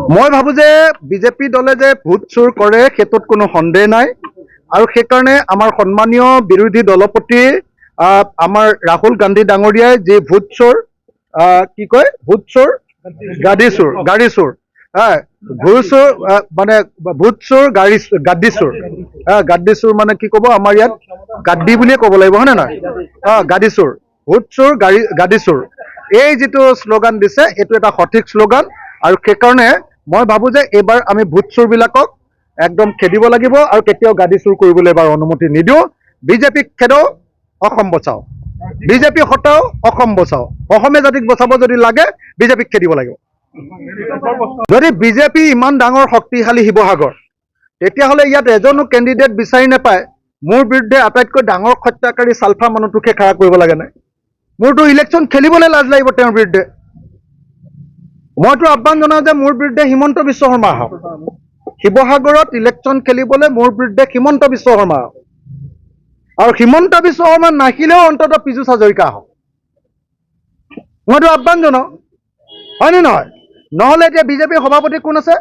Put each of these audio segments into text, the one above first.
মই ভাবো যে বিজেপি দলে যে ভোট চুৰ কৰে সেইটোত কোনো সন্দেহ নাই আৰু সেইকাৰণে আমাৰ সন্মানীয় বিৰোধী দলপতি আমাৰ ৰাহুল গান্ধী ডাঙৰীয়াই যে ভোট চোৰ কি কয় ভোট চোৰ গাড়ী চোৰ ঘূৰ চোৰ মানে ভোট চোৰ গাড়ী চোৰ মানে কি ক'ব আমাৰ ইয়াত গাদ্দি বুলিয়ে ক'ব লাগিব হয় নে নহয় গাড়ী চোৰ ভোট চোৰ গাড়ী চোৰ এই যিটো শ্লোগান দিছে এইটো এটা সঠিক শ্লোগান আৰু সেইকাৰণে মই ভাবো যে এইবাৰ আমি ভোট চোৰবিলাকক একদম খেদিব লাগিব আৰু কেতিয়াও গাড়ী চুৰ কৰিবলৈ এবাৰ অনুমতি নিদিওঁ বিজেপিক খেদাও অসম বচাও বিজেপি হটাও অসম বচাও অসমীয়া জাতিক বচাব যদি লাগে বিজেপিক খেদিব লাগিব যদি বিজেপি ইমান ডাঙৰ শক্তিশালী শিৱসাগৰ তেতিয়াহ'লে ইয়াত এজনো কেণ্ডিডেট বিচাৰি নাপায় মোৰ বিৰুদ্ধে আটাইতকৈ ডাঙৰ হত্যাকাৰী চালফা মানুহটোকে খাৰা কৰিব লাগে নাই মোৰতো ইলেকশ্যন খেলিবলৈ লাজ লাগিব তেওঁৰ বিৰুদ্ধে মইতো আহ্বান জনাওঁ যে মোৰ বিৰুদ্ধে হিমন্ত বিশ্ব শৰ্মা আহক শিৱসাগৰত ইলেকশ্যন খেলিবলৈ মোৰ বিৰুদ্ধে হিমন্ত বিশ্ব শৰ্মা আহক আৰু হিমন্ত বিশ্ব শৰ্মা নাহিলেও অন্ততঃ পীযুষ হাজৰিকা আহক মইতো আহ্বান জনাওঁ হয়নে নহয় নহ'লে এতিয়া বিজেপিৰ সভাপতি কোন আছে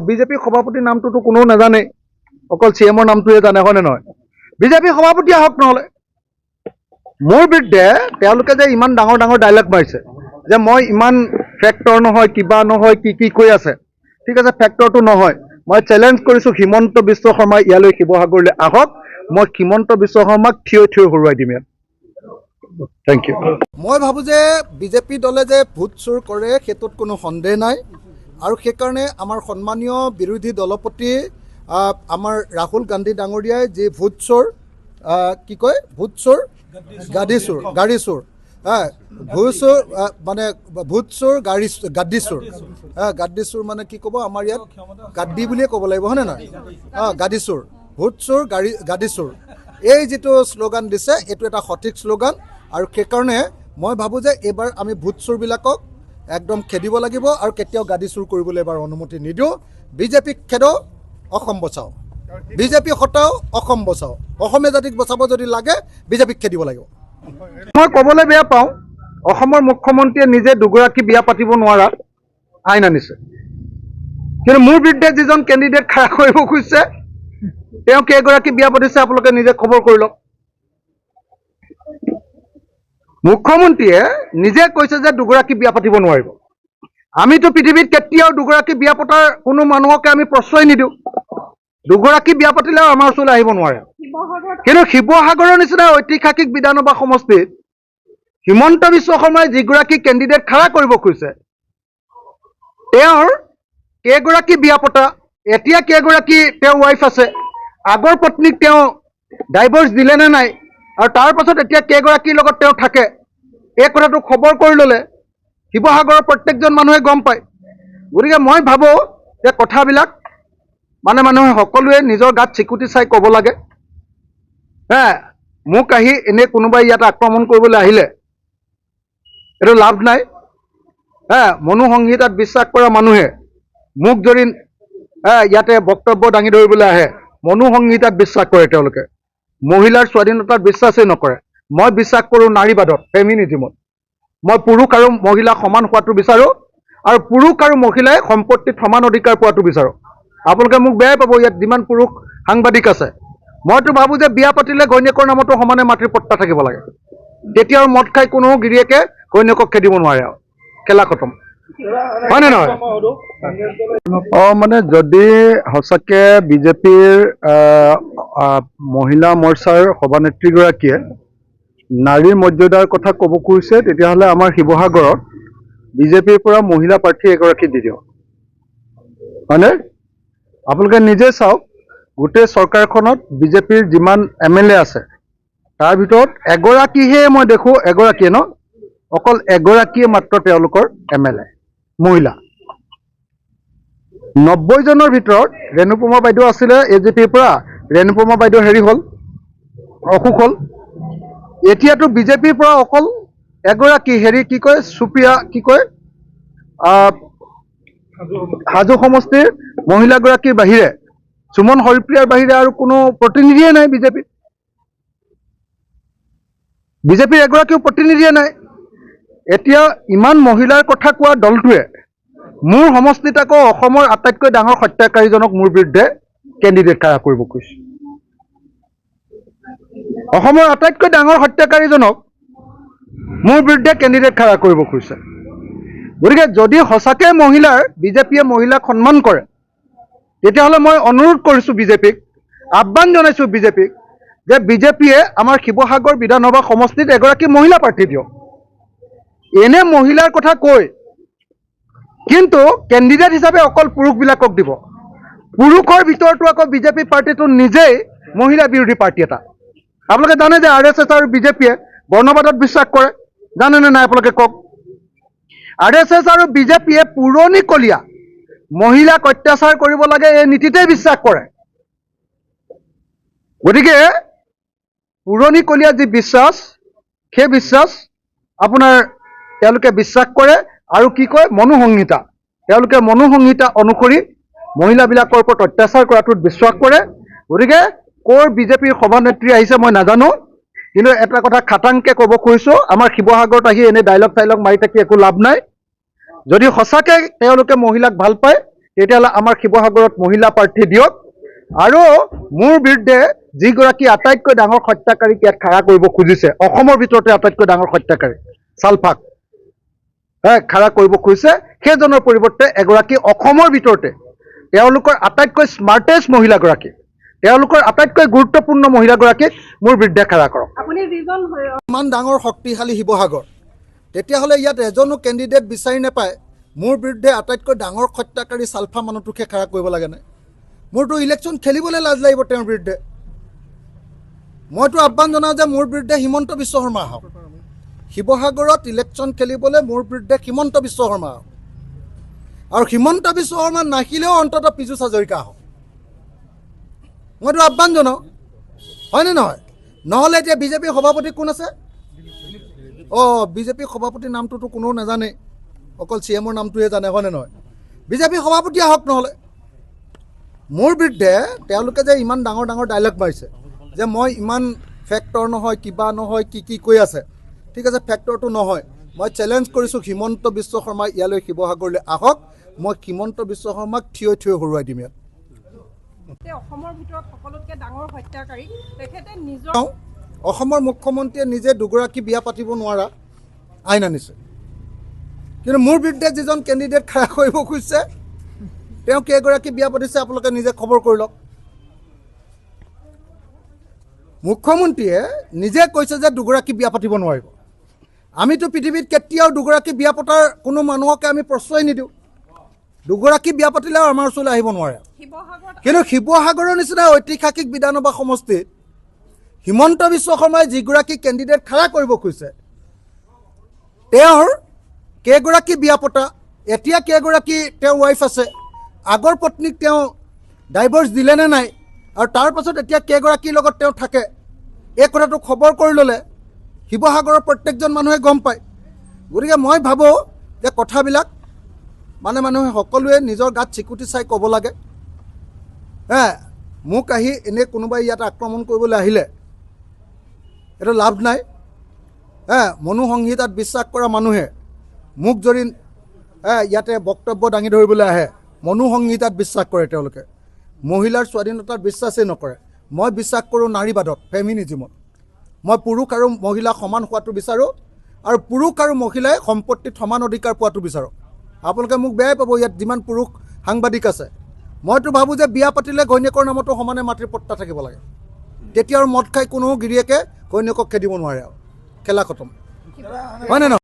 বিজেপিৰ সভাপতিৰ নামটোতো কোনেও নাজানে অকল CMৰ নামটোহে জানে হয়নে নহয় বিজেপিৰ সভাপতি আহক নহ'লে মোৰ বিৰুদ্ধে তেওঁলোকে যে ইমান ডাঙৰ ডাঙৰ ডাইলগ মাৰিছে যে মই ইমান ফেক্টৰ নহয় কিবা নহয় কি কৈ আছে ঠিক আছে ফেক্টৰটো নহয় মই চেলেঞ্জ কৰিছোঁ হিমন্ত বিশ্ব শৰ্মা ইয়ালৈ শিৱসাগৰলৈ আহক মই হিমন্ত বিশ্ব শৰ্মাক থিয় হৰুৱাই দিম ইয়াত থেংক ইউ মই ভাবোঁ যে বিজেপি দলে যে ভোট চুৰ কৰে সেইটোত কোনো সন্দেহ নাই আৰু সেইকাৰণে আমাৰ সন্মানীয় বিৰোধী দলপতি আমাৰ ৰাহুল গান্ধী ডাঙৰীয়াই যি ভোট চোৰ কি কয় ভোট চোৰ গাড়ী চোৰ ভোট চোৰ মানে ভোট চোৰ গাদ্দি চোৰ মানে কি ক'ব আমাৰ ইয়াত গাদ্দি বুলিয়ে ক'ব লাগিব হয়নে নহয় গাড়ী চোৰ ভোট চোৰ গাড়ী চোৰ এই যিটো শ্লোগান দিছে এইটো এটা সঠিক শ্লোগান আৰু সেইকাৰণে মই ভাবোঁ যে এইবাৰ আমি ভোট চোৰবিলাকক একদম খেদিব লাগিব আৰু কেতিয়াও গাড়ী চুৰ কৰিবলৈ এবাৰ অনুমতি নিদিওঁ বিজেপিক খেদাও অসম বচাও বিজেপি হটাও অসম বচাও অসমীয়া জাতিক বচাব যদি লাগে বিজেপিক খেদিব লাগিব মই ক'বলৈ বেয়া পাওঁ অসমৰ মুখ্যমন্ত্ৰীয়ে নিজে দুগৰাকী বিয়া পাতিব নোৱাৰা আইন আনিছে কিন্তু মোৰ বিৰুদ্ধে যিজন কেণ্ডিডেট খাৰা কৰিব খুজিছে তেওঁ কেইগৰাকী বিয়া পাতিছে আপোনালোকে নিজে খবৰ কৰি লওক মুখ্যমন্ত্ৰীয়ে নিজে কৈছে যে দুগৰাকী বিয়া পাতিব নোৱাৰিব আমিতো পৃথিৱীত কেতিয়াও দুগৰাকী বিয়া পতাৰ কোনো মানুহকে আমি প্ৰশ্ৰয় নিদিওঁ দুগৰাকী বিয়া পাতিলেও আমাৰ ওচৰলৈ আহিব নোৱাৰে কিন্তু শিৱসাগৰৰ নিচিনা ঐতিহাসিক বিধানসভা সমষ্টিত হিমন্ত বিশ্ব শৰ্মাই যিগৰাকী কেণ্ডিডেট খাৰা কৰিব খুজিছে তেওঁৰ কেইগৰাকী বিয়া পতা এতিয়া কেইগৰাকী তেওঁৰ ৱাইফ আছে আগৰ পত্নীক তেওঁ ডাইভৰ্চ দিলে নে নাই আৰু তাৰ পাছত এতিয়া কেইগৰাকীৰ লগত তেওঁ থাকে এই কথাটো খবৰ কৰি ল'লে শিৱসাগৰৰ প্ৰত্যেকজন মানুহে গম পায় গতিকে মই ভাবোঁ যে কথাবিলাক মানুহে সকলোৱে নিজৰ গাত চিকুটি চাই ক'ব লাগে মোক আহি এনে কোনোবাই ইয়াত আক্ৰমণ কৰিবলৈ আহিলে এইটো লাভ নাই মনুসংহিতাত বিশ্বাস কৰা মানুহে মোক যদি ইয়াতে বক্তব্য দাঙি ধৰিবলৈ আহে মনুসংহিতাত বিশ্বাস কৰে তেওঁলোকে মহিলাৰ স্বাধীনতাত বিশ্বাসেই নকৰে মই বিশ্বাস কৰোঁ নাৰীবাদত ফেমিনিজিমত মই পুৰুষ আৰু মহিলা সমান হোৱাটো বিচাৰোঁ আৰু পুৰুষ আৰু মহিলাই সম্পত্তিত সমান অধিকাৰ পোৱাটো বিচাৰোঁ আপোনালোকে মোক বেয়াই পাব ইয়াত যিমান পুৰুষ সাংবাদিক আছে মইতো ভাবোঁ যে বিয়া পাতিলে ঘৈণীয়েকৰ নামতো সমানে মাতৃ পট্টা থাকিব লাগে তেতিয়া আৰু মদ খাই কোনো গিৰিয়েকে ঘৈণীয়েকক খেদিব নোৱাৰে আৰু খেলা খতম হয়নে নহয় যদি সঁচাকৈ বিজেপিৰ মহিলা মৰ্চাৰ সভানেত্ৰীগৰাকীয়ে নাৰীৰ মৰ্যাদাৰ কথা ক'ব খুজিছে তেতিয়াহ'লে আমাৰ শিৱসাগৰত বিজেপিৰ পৰা মহিলা প্ৰাৰ্থী এগৰাকী দি দিয়ক হয়নে আপোনালোকে নিজে চাওক গোটেই চৰকাৰখনত বিজেপিৰ যিমান MLA আছে তাৰ ভিতৰত এগৰাকীহে মই দেখোঁ এগৰাকীয়ে অকল এগৰাকীয়ে মাত্ৰ তেওঁলোকৰ MLA মহিলা 90 জনৰ ভিতৰত ৰেণুপমা বাইদেউ আছিলে AJPৰ পৰা ৰেণুপমা বাইদেউ হেৰি হ'ল অসুখ হ'ল এতিয়াতো বিজেপিৰ পৰা অকল এগৰাকী হেৰি কি কয় সুপ্ৰিয়া কি কয় হাজো সমষ্টিৰ মহিলাগৰাকীৰ বাহিৰে সুমন হৰিপ্ৰিয়াৰ বাহিৰে আৰু কোনো প্ৰতিনিধিয়ে নাই বিজেপিৰ এগৰাকীও প্ৰতিনিধিয়ে নাই এতিয়া ইমান মহিলাৰ কথা কোৱা দলটোৱে মোৰ সমষ্টিত আকৌ অসমৰ আটাইতকৈ ডাঙৰ হত্যাকাৰীজনক মোৰ বিৰুদ্ধে কেণ্ডিডেট খাৰা কৰিব খুজিছে। অসমৰ আটাইতকৈ ডাঙৰ হত্যাকাৰীজনক মোৰ বিৰুদ্ধে কেণ্ডিডেট খাৰা কৰিব খুজিছে। গতিকে যদি সঁচাকৈ বিজেপিয়ে মহিলাক সন্মান কৰে, তেতিয়াহ'লে মই অনুৰোধ কৰিছোঁ বিজেপিক, আহ্বান জনাইছোঁ বিজেপিক, যে বিজেপিয়ে আমাৰ শিৱসাগৰ বিধানসভা সমষ্টিত এগৰাকী মহিলা প্ৰাৰ্থী দিয়ক। এনে মহিলাৰ কথা কৈ কিন্তু কেণ্ডিডেট হিচাপে অকল পুৰুষবিলাকক দিব। পুৰুষৰ ভিতৰতো আকৌ বিজেপি পাৰ্টিটো নিজেই মহিলা বিৰোধী পাৰ্টি এটা। আপোনালোকে জানে যে RSS আৰু বিজেপিয়ে বৰ্ণবাদত বিশ্বাস কৰে, জানেনে নাই আপোনালোকে কওক। RSS আৰু বিজেপিয়ে পুৰণিকলীয়া মহিলাক অত্যাচাৰ কৰিব লাগে এই নীতিতেই বিশ্বাস কৰে। গতিকে পুৰণিকলীয়া যি বিশ্বাস, সেই বিশ্বাস আপোনাৰ তেওঁলোকে বিশ্বাস কৰে আৰু কি কয় মনুসংহিতা। তেওঁলোকে মনুসংহিতা অনুসৰি মহিলাবিলাকৰ ওপৰত অত্যাচাৰ কৰাটোত বিশ্বাস কৰে। গতিকে ক'ৰ বিজেপিৰ সভানেত্ৰী আহিছে মই নাজানো, কিন্তু এটা কথা খাটাংকে ক'ব খুজিছোঁ, আমাৰ শিৱসাগৰত আহি এনে ডাইলগ মাৰি থাকি একো লাভ নাই। যদি সঁচাকৈ তেওঁলোকে মহিলাক ভাল পায়, তেতিয়াহ'লে আমাৰ শিৱসাগৰত মহিলা প্ৰাৰ্থী দিয়ক। আৰু মোৰ বিৰুদ্ধে যিগৰাকী আটাইতকৈ ডাঙৰ হত্যাকাৰীক ইয়াত খাৰা কৰিব খুজিছে, অসমৰ ভিতৰতে আটাইতকৈ ডাঙৰ হত্যাকাৰী চালফাক খাৰা কৰিব খুজিছে, সেইজনৰ পৰিৱৰ্তে এগৰাকী অসমৰ ভিতৰতে তেওঁলোকৰ আটাইতকৈ স্মাৰ্টেষ্ট মহিলাগৰাকী, তেওঁলোকৰ আটাইতকৈ গুৰুত্বপূৰ্ণ মহিলাগৰাকীক মোৰ বিৰুদ্ধে খাৰা কৰক। ইমান ডাঙৰ শক্তিশালী শিৱসাগৰ, তেতিয়াহ'লে ইয়াত এজনো কেণ্ডিডেট বিচাৰি নাপায় মোৰ বিৰুদ্ধে আটাইতকৈ ডাঙৰ হত্যাকাৰী চালফা মানুহটোকে খাৰা কৰিব লাগেনে? মোৰতো ইলেকশ্যন খেলিবলৈ লাজ লাগিব তেওঁৰ বিৰুদ্ধে। মইতো আহ্বান জনাওঁ যে মোৰ বিৰুদ্ধে হিমন্ত বিশ্ব শৰ্মা আহক। শিৱসাগৰত ইলেকশ্যন খেলিবলৈ মোৰ বিৰুদ্ধে হিমন্ত বিশ্ব শৰ্মা আহক। আৰু হিমন্ত বিশ্ব শৰ্মা নাহিলেও অন্ততঃ পীযুষ হাজৰিকা আহক। মইতো আহ্বান জনাওঁ, হয়নে নহয়? নহ'লে এতিয়া বিজেপিৰ সভাপতি কোন আছে? বিজেপিৰ সভাপতিৰ নামটোতো কোনেও নাজানে, অকল CMৰ নামটোহে জানে, হয়নে নহয়? বিজেপিৰ সভাপতি আহক। নহ'লে মোৰ বিৰুদ্ধে তেওঁলোকে যে ইমান ডাঙৰ ডাঙৰ ডাইলগ মাৰিছে যে মই ইমান ফেক্টৰ নহয়, কিবা নহয়, কি কৈ আছে, ঠিক আছে, ফেক্টৰটো নহয়। মই চেলেঞ্জ কৰিছোঁ হিমন্ত বিশ্ব শৰ্মা ইয়ালৈ শিৱসাগৰলৈ আহক। মই হিমন্ত বিশ্ব শৰ্মাক থিয় হৰুৱাই দিম ইয়াত। অসমৰ ভিতৰত সকলোতকৈ ডাঙৰ হত্যাকাৰী তেখেতে নিজৰ অসমৰ মুখ্যমন্ত্ৰীয়ে নিজে দুগৰাকী বিয়া পাতিব নোৱাৰা আইন আনিছে, কিন্তু মোৰ বিৰুদ্ধে যিজন কেণ্ডিডেট খাৰা কৰিব খুজিছে তেওঁ কেইগৰাকী বিয়া পাতিছে আপোনালোকে নিজে খবৰ কৰি লওক। মুখ্যমন্ত্ৰীয়ে নিজে কৈছে যে দুগৰাকী বিয়া পাতিব নোৱাৰিব। আমিতো পৃথিৱীত কেতিয়াও দুগৰাকী বিয়া পতাৰ কোনো মানুহকে আমি প্ৰশ্ৰয় নিদিওঁ। দুগৰাকী বিয়া পাতিলেও আমাৰ ওচৰলৈ আহিব নোৱাৰে। কিন্তু শিৱসাগৰৰ নিচিনা ঐতিহাসিক বিধানসভা সমষ্টিত হিমন্ত বিশ্ব শৰ্মাই যিগৰাকী কেণ্ডিডেট খাৰা কৰিব খুজিছে তেওঁৰ কেইগৰাকী বিয়া পতা, এতিয়া কেইগৰাকী তেওঁৰ ৱাইফ আছে, আগৰ পত্নীক তেওঁ ডাইভৰ্চ দিলে নে নাই, আৰু তাৰ পাছত এতিয়া কেইগৰাকীৰ লগত তেওঁ থাকে, এই কথাটো খবৰ কৰি ল'লে শিৱসাগৰৰ প্ৰত্যেকজন মানুহে গম পায়। গতিকে মই ভাবোঁ যে কথাবিলাক মানুহে সকলোৱে নিজৰ গাত চিকুটি চাই ক'ব লাগে। মোক আহি এনেই কোনোবাই ইয়াত আক্ৰমণ কৰিবলৈ আহিলে এইটো লাভ নাই। মনুসংহিতাত বিশ্বাস কৰা মানুহে মোক যদি ইয়াতে বক্তব্য দাঙি ধৰিবলৈ আহে, মনুসংহিতাত বিশ্বাস কৰে তেওঁলোকে, মহিলাৰ স্বাধীনতাত বিশ্বাসেই নকৰে। মই বিশ্বাস কৰোঁ নাৰীবাদত, ফেমিনিজিমত। মই পুৰুষ আৰু মহিলা সমান হোৱাটো বিচাৰোঁ, আৰু পুৰুষ আৰু মহিলাই সম্পত্তিত সমান অধিকাৰ পোৱাটো বিচাৰোঁ। আপোনালোকে মোক বেয়াই পাব, ইয়াত যিমান পুৰুষ সাংবাদিক আছে, মইতো ভাবোঁ যে বিয়া পাতিলে ঘৈণীয়েকৰ নামতো সমানে মাটিৰ পট্টা থাকিব লাগে। তেতিয়া আৰু মদ খাই কোনো গিৰিয়েকে ঘৈণীয়েকক খেদিব নোৱাৰে, আৰু খেলা খতম, হয়নে নহয়?